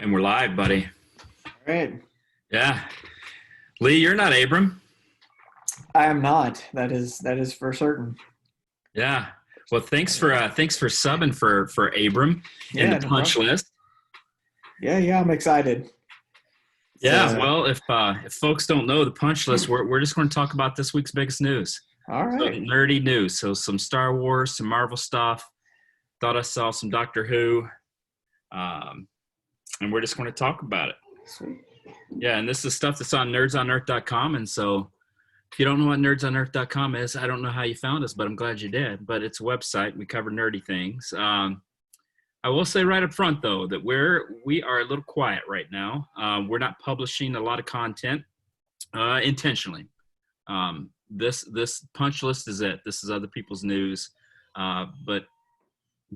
And we're live, buddy. All right. Yeah. Lee, you're not Abram. I am not. That is for certain. Yeah. Well, thanks for subbing for Abram in Yeah, the no punch problem. list. Yeah, I'm excited. Yeah. Well, if folks don't know the punch list, we're just going to talk about this week's biggest news. All right. So nerdy news. So some Star Wars, some Marvel stuff. Thought I saw some Doctor Who. And we're just going to talk about it. Sweet. Yeah, and this is stuff that's on nerdsonearth.com. And so if you don't know what nerdsonearth.com is, I don't know how you found us, but I'm glad you did. But it's a website. We cover nerdy things. I will say right up front, though, that we are a little quiet right now. We're not publishing a lot of content intentionally. This punch list is it. This is other people's news. But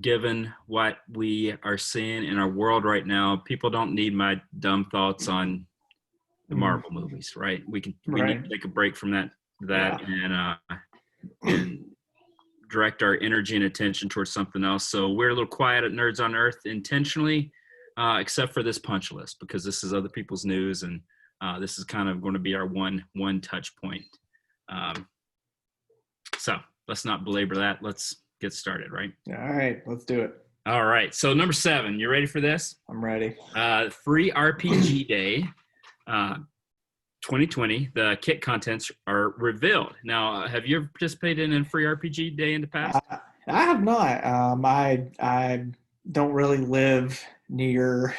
given what we are seeing in our world right now, people don't need my dumb thoughts on the Marvel movies, right? We need to take a break from that and direct our energy and attention towards something else. So we're a little quiet at Nerds on Earth intentionally, except for this punch list, because this is other people's news, and this is kind of going to be our one touch point. So let's not belabor that. Let's get started, right? All right, let's do it. All right. So number 7, you ready for this? I'm ready. Free RPG Day 2020. The kit contents are revealed. Now, have you ever participated in Free RPG Day in the past? I have not. I don't really live near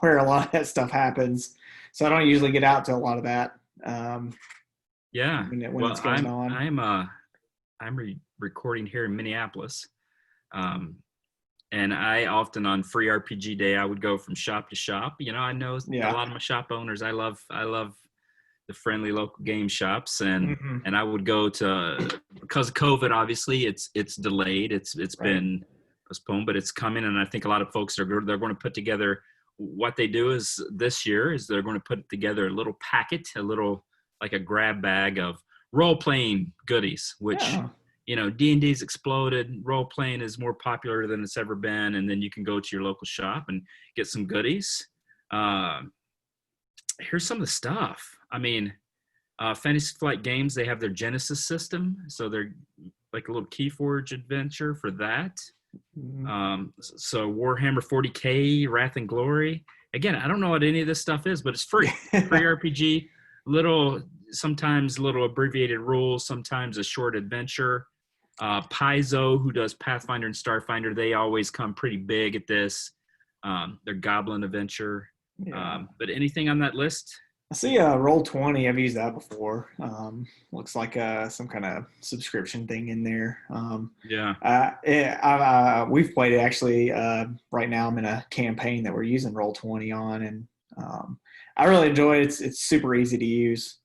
where a lot of that stuff happens, so I don't usually get out to a lot of that. When it's going on. I'm recording here in Minneapolis, and I often on Free RPG Day I would go from shop to shop. You know, I know a lot of my shop owners. I love the friendly local game shops, and I would go to, because of COVID, obviously it's delayed. It's been postponed, but it's coming, and I think a lot of folks they're going to put together. What they do is this year is they're going to put together a little packet, like a grab bag of role-playing goodies, which, you know, D&D's exploded. Role-playing is more popular than it's ever been, and then you can go to your local shop and get some goodies. Here's some of the stuff. I mean, Fantasy Flight Games, they have their Genesis system, so they're like a little Keyforge adventure for that. So Warhammer 40K, Wrath and Glory. Again, I don't know what any of this stuff is, but it's free. Free RPG, sometimes little abbreviated rules, sometimes a short adventure. Paizo, who does Pathfinder and Starfinder, they always come pretty big at this. Their Goblin Adventure. But anything on that list? I see Roll20. I've used that before. Looks like some kind of subscription thing in there. We've played it actually. Right now I'm in a campaign that we're using Roll20 on, and I really enjoy it. It's super easy to use.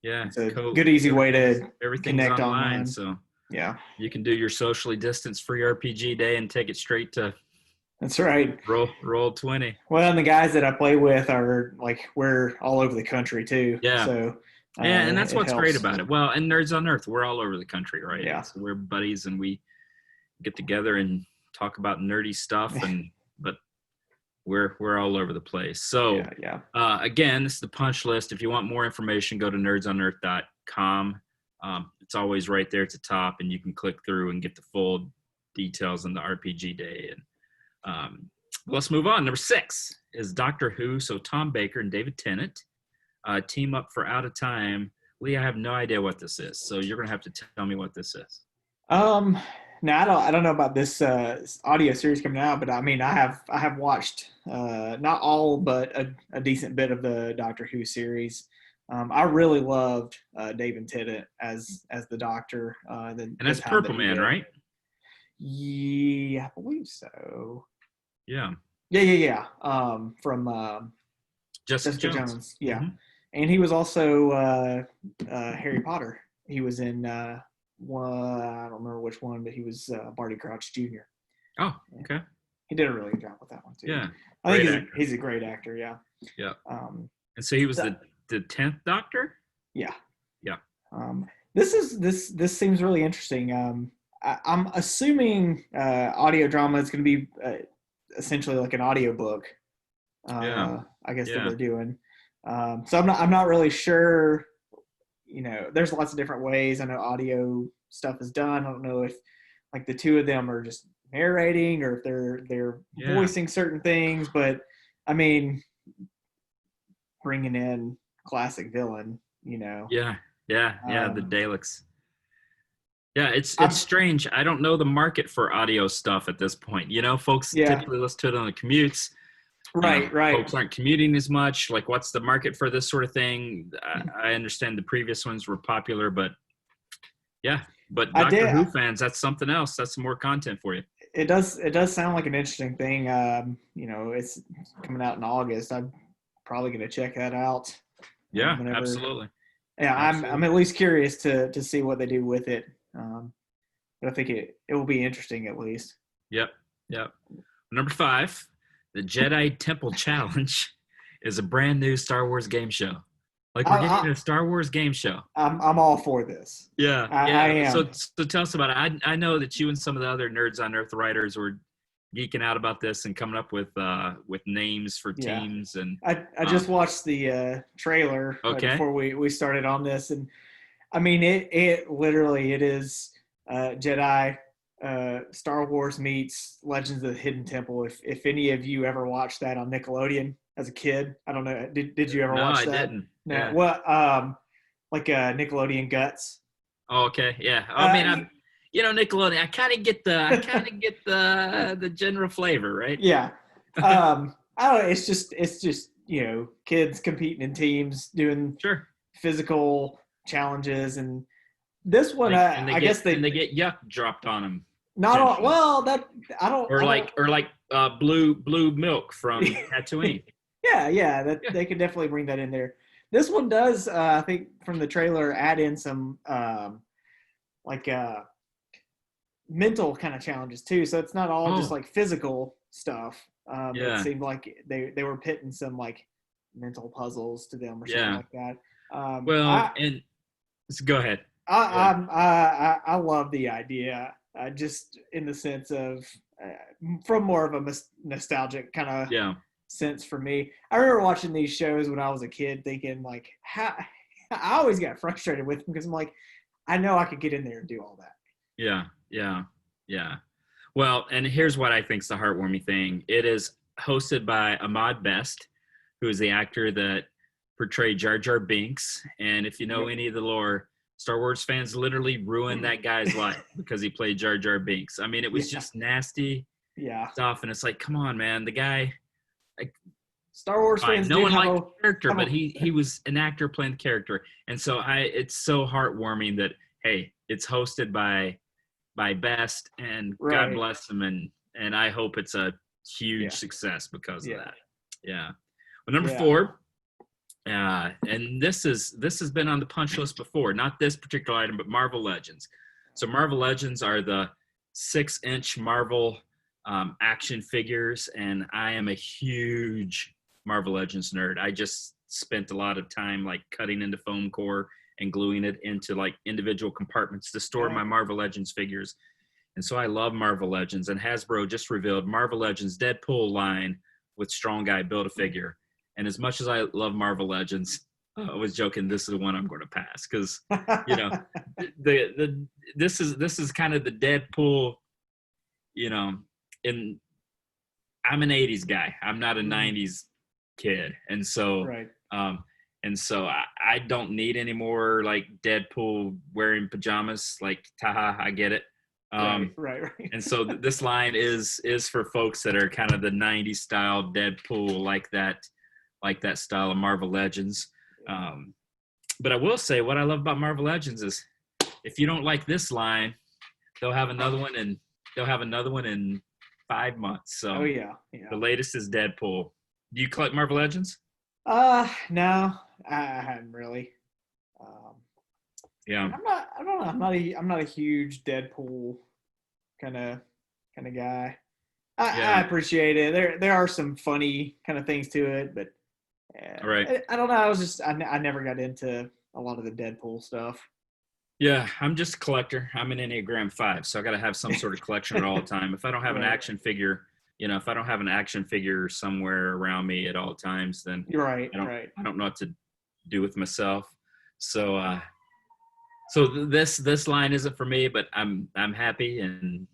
It's a good, easy way to connect online. So you can do your socially distanced Free RPG Day and take it straight to. That's right. Roll20. Well, and the guys that I play with are we're all over the country too. Yeah. So and that's what's great about it. Well, and Nerds on Earth, we're all over the country, right? Yeah. So we're buddies, and we get together and talk about nerdy stuff, but we're all over the place. So again, this is the punch list. If you want more information, go to nerdsonearth.com. It's always right there at the top, and you can click through and get the full details on the RPG Day. And let's move on. Number 6 is Doctor Who. So Tom Baker and David Tennant team up for Out of Time. Lee, I have no idea what this is, so you're going to have to tell me what this is. Now I don't know about this audio series coming out, but I mean I have watched not all, but a decent bit of the Doctor Who series. I really loved David Tennant as the Doctor. And that's Purple Man, right? Yeah, I believe so. Yeah. From Jessica Jones. Yeah. Mm-hmm. And he was also Harry Potter. He was in one, I don't remember which one, but he was Barty Crouch Jr. Oh, okay. He did a really good job with that one too. Yeah. I think he's a great actor, yeah. Yeah. And so he was the 10th Doctor? Yeah. Yeah. This seems really interesting. I'm assuming audio drama is going to be essentially like an audio book. Yeah. I guess that Yeah. they're doing. So I'm not really sure. There's lots of different ways. I know audio stuff is done. I don't know if like the two of them are just narrating or if they're Yeah. voicing certain things. But I mean, bringing in classic villain, Yeah. Yeah. Yeah. The um, Daleks. Yeah, it's I'm strange. I don't know the market for audio stuff at this point. Folks yeah, typically listen to it on the commutes. right. Folks aren't commuting as much. Like, what's the market for this sort of thing? I understand the previous ones were popular, but yeah. But I Doctor did. Who fans, that's something else. That's some more content for you. It does sound like an interesting thing. It's coming out in August. I'm probably going to check that out. Yeah, Whenever, absolutely. yeah, I'm Absolutely. at least curious to see what they do with it. But I think it will be interesting at least. Yep. Yep. Number 5, the Jedi Temple Challenge is a brand new Star Wars game show. Like, we're getting I, a Star Wars game show. I'm all for this. Yeah, I yeah. So, am. so tell us about it. I know that you and some of the other Nerds on Earth writers were geeking out about this and coming up with names for Yeah. teams and I just watched the trailer right okay. before we started on this, and I mean it literally it is Jedi Star Wars meets Legends of the Hidden Temple. If any of you ever watched that on Nickelodeon as a kid, I don't know. Did you ever No, watch I that? didn't. No. Yeah. What like Nickelodeon Guts? Oh, okay. Yeah. I Uh, mean, Nickelodeon. I kind of get the general flavor, right? yeah. I don't know. It's just kids competing in teams doing Sure. physical challenges, and this one Like, and they I get guess and they they get yuck dropped on them not all potentially, well that or I don't like blue milk from Tatooine. yeah that Yeah. they could definitely bring that in there. This one does I think from the trailer add in some like mental kind of challenges too, so it's not all just Oh, like physical stuff. It yeah, seemed like they were pitting some like mental puzzles to them or something yeah. like that. um Well, i and go ahead. Go I ahead. I'm, I love the idea, just in the sense of from more of a nostalgic kind of Yeah. sense for me. I remember watching these shows when I was a kid, thinking like, how I always got frustrated with them because I'm like, I know I could get in there and do all that. Yeah. Yeah. Yeah. Well, and here's what I think's the heartwarming thing. It is hosted by Ahmad Best, who is the actor that portrayed Jar Jar Binks. And if you know Yep. any of the lore, Star Wars fans literally ruined that guy's life because he played Jar Jar Binks. I mean, it was Yeah, just nasty yeah. stuff, and it's like, come on, man, the guy. Like, Star Wars fine, fans no do one have liked a the character, have but a he was an actor playing the character, and so it's so heartwarming that hey, it's hosted by Best, and God right. bless him, and I hope it's a huge Yeah, success because of yeah, that. Yeah. Well, number yeah. 4, and this has been on the punch list before, not this particular item, but Marvel Legends. So Marvel Legends are the 6-inch Marvel action figures, and I am a huge Marvel Legends nerd. I just spent a lot of time like cutting into foam core and gluing it into like individual compartments to store my Marvel Legends figures. And so I love Marvel Legends. And Hasbro just revealed Marvel Legends Deadpool line with Strong Guy Build-A-Figure. And as much as I love Marvel Legends, I was joking, this is the one I'm going to pass because, you know, the this is kind of the Deadpool, you know, in I'm an 80s guy. I'm not a Mhm. 90s kid. Right, Um, and so I don't need any more like Deadpool wearing pajamas. Like, taha, I get it. right, Um, right. and so this line is for folks that are kind of the 90s style Deadpool, like that style of Marvel Legends. Um, but I will say what I love about Marvel Legends is if you don't like this line, they'll have another one and they'll have another one in 5 months. Oh So yeah, yeah. the latest is Deadpool. Do you collect Marvel Legends? No, I hadn't really. Um, Yeah. and I don't know. I'm not a huge Deadpool kind of guy. I Yeah. appreciate it. There are some funny kind of things to it, but All right. I don't know. I never got into a lot of the Deadpool stuff. Yeah, I'm just a collector. I'm an Enneagram 5, so I got to have some sort of collection at all the time. If I don't have an Right. action figure if I don't have an action figure somewhere around me at all times, then Right, I don't right. I don't know what to do with myself. So this line isn't for me, but I'm happy, and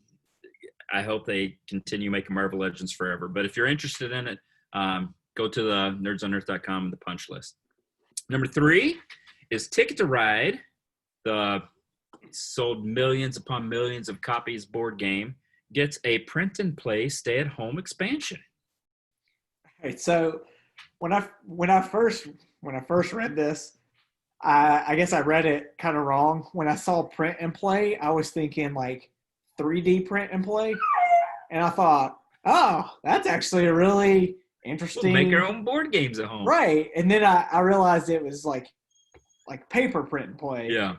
I hope they continue making Marvel Legends forever. But if you're interested in it, go to the nerdsonearth.com and the punch list. Number 3 is Ticket to Ride, the sold millions upon millions of copies board game, gets a print and play stay at home expansion. Okay, so when I first read this, I guess I read it kind of wrong. When I saw print and play, I was thinking like 3D print and play, and I thought, oh, that's actually a really interesting. We'll make our own board games at home, right? And then I realized it was like paper print and play. Yeah,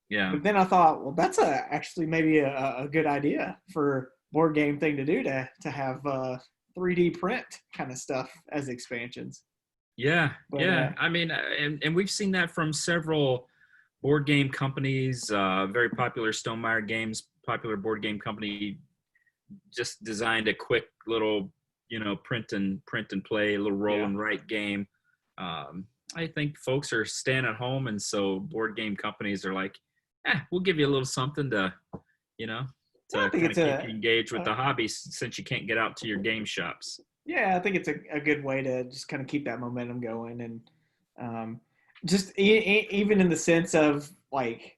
yeah. But then I thought, well, that's actually maybe a good idea for board game thing to do to have 3D print kind of stuff as expansions. Yeah, But, yeah. I mean, and we've seen that from several board game companies. Very popular Stonemaier Games, popular board game company, just designed a quick little, print and play, a little roll and write game. I think folks are staying at home, and so board game companies are like, we'll give you a little something to, to kind of keep you engaged with the hobby since you can't get out to your game shops. Yeah, I think it's a good way to just kind of keep that momentum going, and just even in the sense of like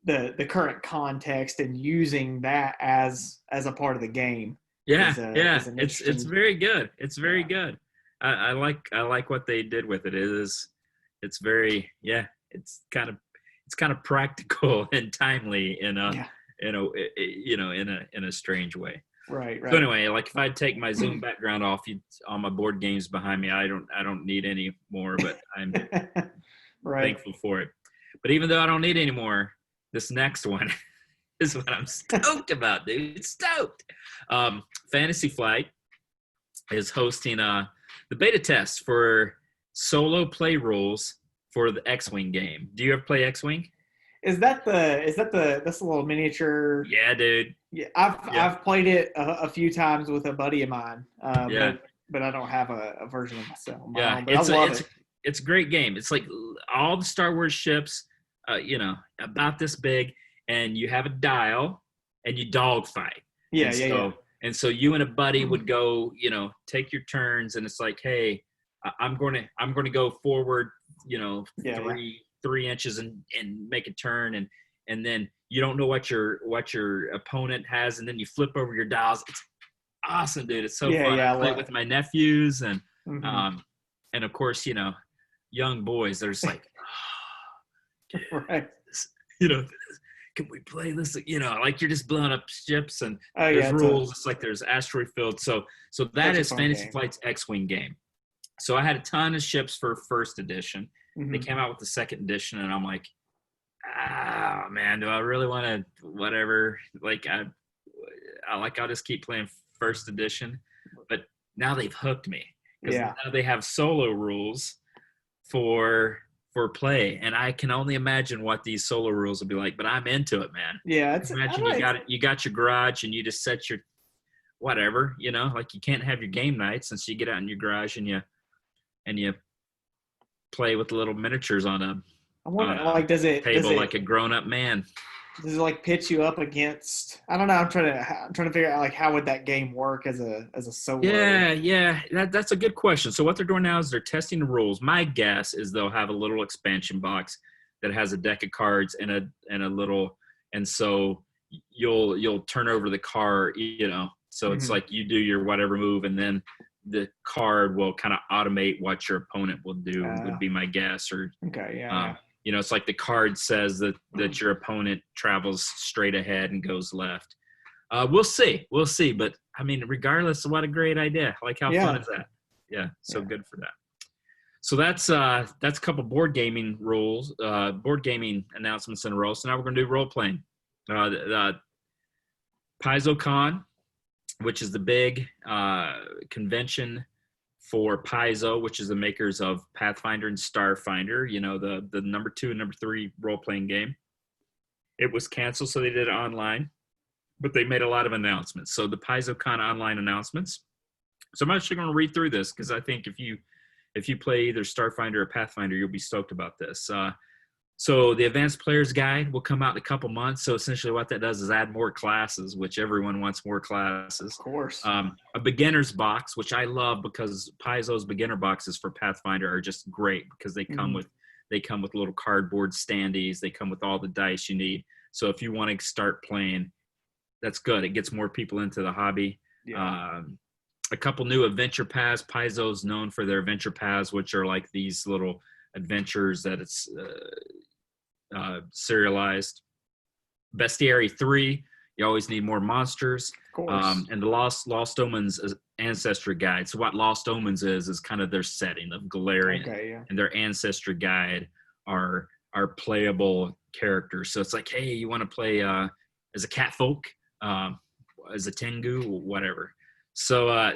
the current context and using that as a part of the game. Yeah, it's very good. It's very good. I like what they did with it. It's very it's kind of practical and timely in a strange way. Right. So anyway, like if I'd take my Zoom background off, all my board games behind me, I don't need any more, but I'm thankful for it. But even though I don't need any more, this next one is what I'm stoked about, dude. Stoked. Fantasy Flight is hosting the beta test for solo play rules for the XWing game. Do you ever play XWing? Is that that's a little miniature? Yeah, dude. Yeah, I've played it a few times with a buddy of mine. But I don't have a version of myself. It's a great game. It's like all the Star Wars ships, about this big, and you have a dial, and you dogfight. And so you and a buddy would go, take your turns, and it's like, hey, I'm going to go forward, 3 inches and make a turn, and then you don't know what your opponent has, and then you flip over your dials. It's awesome, dude. It's so fun. I play it with my nephews, and and of course, young boys. They're just like, right. Can we play this? Like you're just blowing up ships, and there's rules. It's like there's asteroid field. So that is Fantasy Flight's X-Wing game. So I had a ton of ships for first edition. Mm-hmm. They came out with the second edition, and I'm like, man, do I really want to whatever? Like I'll just keep playing first edition. But now they've hooked me because now they have solo rules for play, and I can only imagine what these solo rules will be like. But I'm into it, man. Yeah, you got your garage, and you just set your whatever, like you can't have your game night since you get out in your garage and you play with the little miniatures on a table like a grown-up man. Does it like pitch you up against? I don't know. I'm trying to figure out like how would that game work as a solo. Yeah. That's a good question. So what they're doing now is they're testing the rules. My guess is they'll have a little expansion box that has a deck of cards and a little, and so you'll turn over the card. So it's like you do your whatever move, and then the card will kind of automate what your opponent will do. Would be my guess. Or it's like the card says that your opponent travels straight ahead and goes left. We'll see. But I mean, regardless, what a great idea. Like, how fun is that? Yeah. So good for that. So that's a couple board gaming announcements in a row. So now we're going to do role playing. Paizo Con, which is the big convention for Paizo, which is the makers of Pathfinder and Starfinder, the number 2 and number 3 role-playing game. It was canceled, so they did it online. but they made a lot of announcements. So the PaizoCon online announcements. So I'm actually going to read through this because I think if you play either Starfinder or Pathfinder, you'll be stoked about this. So the Advanced Player's Guide will come out in a couple months. So essentially what that does is add more classes, which everyone wants more classes. Of course. A beginner's box, which I love because Paizo's beginner boxes for Pathfinder are just great because they come with little cardboard standees. They come with all the dice you need. So if you want to start playing, that's good. It gets more people into the hobby. Yeah. A couple new adventure paths. Paizo's known for their adventure paths, which are like these little adventures that it's serialized. Bestiary 3, you always need more monsters. Of course. And the Lost Omens Ancestry Guide. So what Lost Omens is kind of their setting of Galarian. Okay, yeah. And their Ancestry Guide are playable characters. So it's like, hey, you want to play as a catfolk, as a Tengu, whatever. So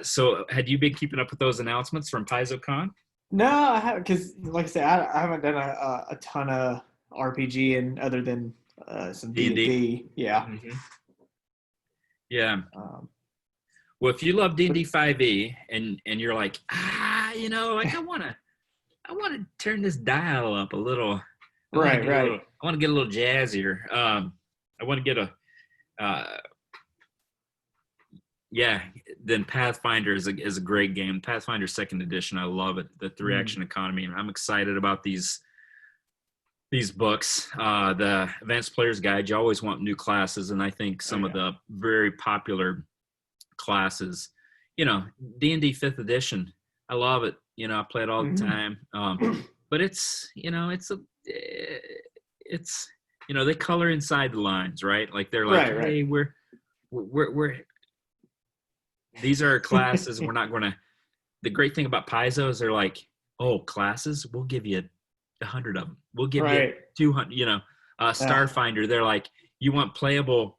had you been keeping up with those announcements from PaizoCon? No, I haven't, because like I said, I haven't done a ton of RPG and other than some D&D. Yeah. Mm-hmm. Yeah. Well, if you love D&D 5e and you're like, like I want to turn this dial up a little. Right. I want to get a little jazzier. I want to get then Pathfinder is a great game. Pathfinder 2nd edition, I love it. The 3-action economy. I'm excited about these books. The Advanced Player's Guide, you always want new classes, and I think some of the very popular classes, D&D 5th edition, I love it. I play it all the time. But it's they color inside the lines, right? Like they're like, hey, we're these are classes. We're not going to. The great thing about Paizo is they're like, oh, classes, we'll give you 100 of them. We'll give you 200. Starfinder, they're like, you want playable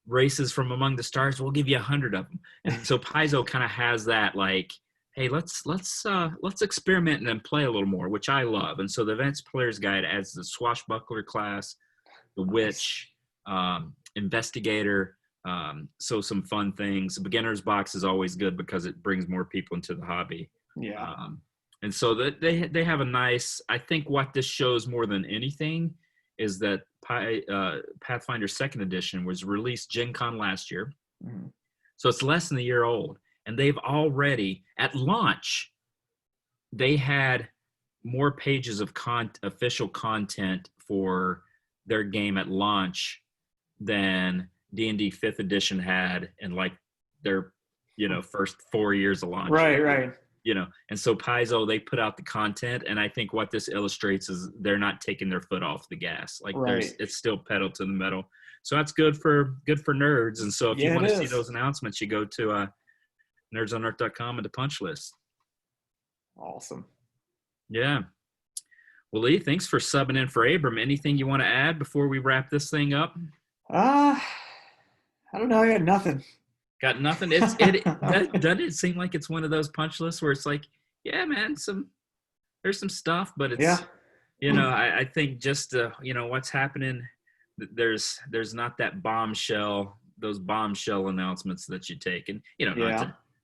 races from among the stars? We'll give you 100 of them. And so Paizo kind of has that, like, hey, let's experiment and play a little more, which I love. And so the Advanced Player's Guide adds the Swashbuckler class, the Witch, Investigator. So some fun things. The beginner's box is always good because it brings more people into the hobby. Yeah. And so they have a nice, I think what this shows more than anything is that Pathfinder 2nd edition was released Gen Con last year. Mm-hmm. So it's less than a year old. And they've already, at launch, they had more pages of official content for their game at launch than D&D 5th edition had in like their, first 4 years of launch. Right. And so Paizo, they put out the content, and I think what this illustrates is they're not taking their foot off the gas. Like it's still pedal to the metal. So that's good for nerds. And so if you want to see those announcements, you go to nerdsonearth.com and the punch list. Awesome. Yeah. Well, Lee, thanks for subbing in for Abram. Anything you want to add before we wrap this thing up? I don't know. I got nothing. Got nothing. Doesn't it seem like it's one of those punch lists where it's like, yeah, man, there's some stuff, but it's, I think just, what's happening, there's not that those bombshell announcements that you take. And,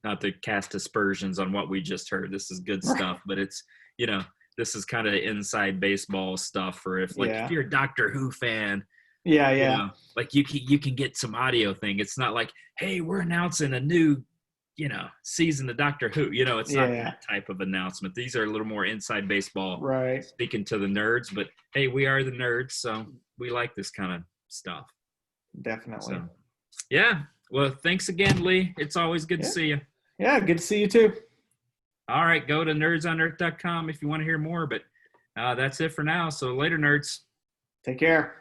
not to cast aspersions on what we just heard. This is good stuff, but it's, this is kind of inside baseball stuff for if you're a Doctor Who fan. Yeah. Like you can get some audio thing. It's not like, hey, we're announcing a new, season of Doctor Who. It's not that type of announcement. These are a little more inside baseball, right? Speaking to the nerds, but hey, we are the nerds, so we like this kind of stuff. Definitely. So, yeah. Well, thanks again, Lee. It's always good to see you. Yeah, good to see you too. All right, go to nerdsonearth.com if you want to hear more. But that's it for now. So later, nerds. Take care.